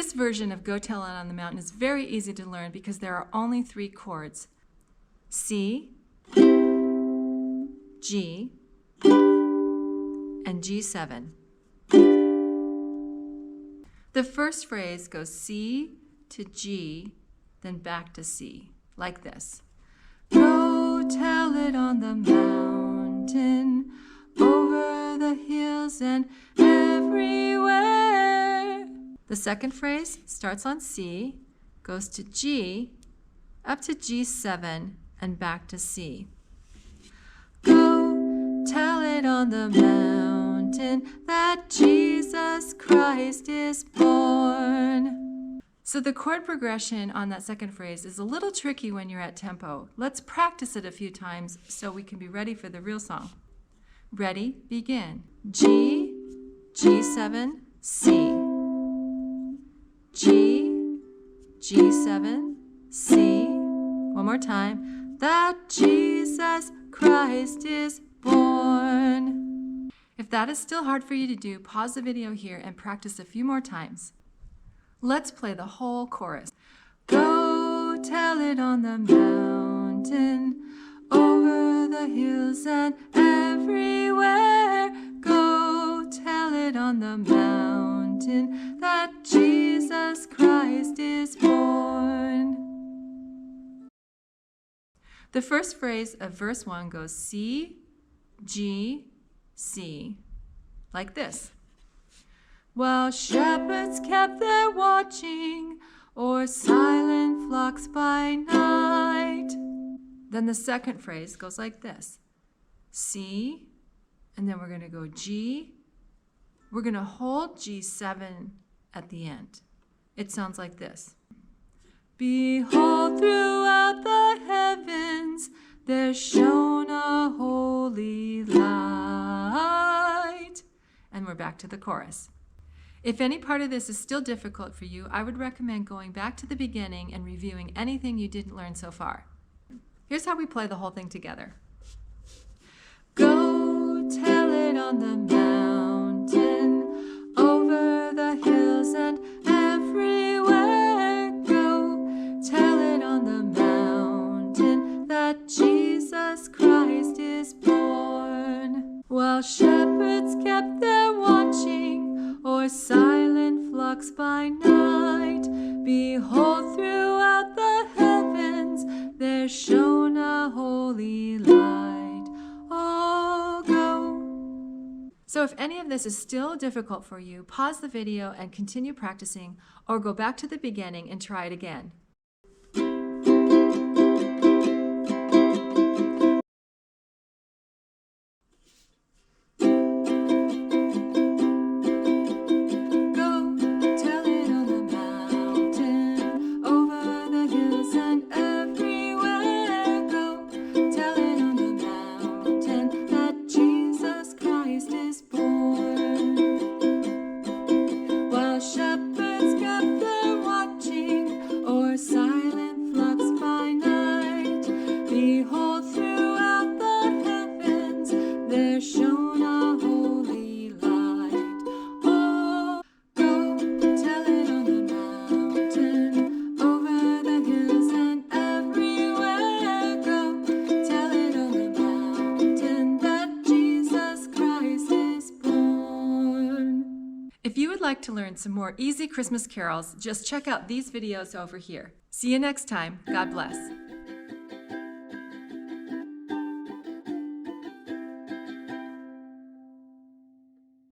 This version of Go Tell It on the Mountain is very easy to learn because there are only 3 chords: C, G, and G7. The first phrase goes C to G, then back to C, like this. Go tell it on the mountain, over the hills and everywhere. The second phrase starts on C, goes to G, up to G7, and back to C. Go tell it on the mountain that Jesus Christ is born. So the chord progression on that second phrase is a little tricky when you're at tempo. Let's practice it a few times so we can be ready for the real song. Ready, begin. G, G7, C. G, G7, C. One more time. That Jesus Christ is born. If that is still hard for you to do, pause the video here and practice a few more times. Let's play the whole chorus. Go tell it on the mountain, over the hills and everywhere. Go tell it on the mountain that Jesus Christ is born. The first phrase of verse 1 goes C, G, C, like this. While shepherds kept their watching, o'er silent flocks by night. Then the second phrase goes like this. C, and then we're going to go G. We're going to hold G7 at the end. It sounds like this. Behold, throughout the heavens there shone a holy light. And we're back to the chorus. If any part of this is still difficult for you, I would recommend going back to the beginning and reviewing anything you didn't learn so far. Here's how we play the whole thing together. Go tell it on the mountain, over the hills and everywhere. Go tell it on the mountain that Jesus Christ is born. While shepherds kept their watching, o'er silent flocks by night, behold, throughout the heavens there shone a holy light. Oh, go. So if any of this is still difficult for you, pause the video and continue practicing, or go back to the beginning and try it again. If you would like to learn some more easy Christmas carols, just check out these videos over here. See you next time. God bless.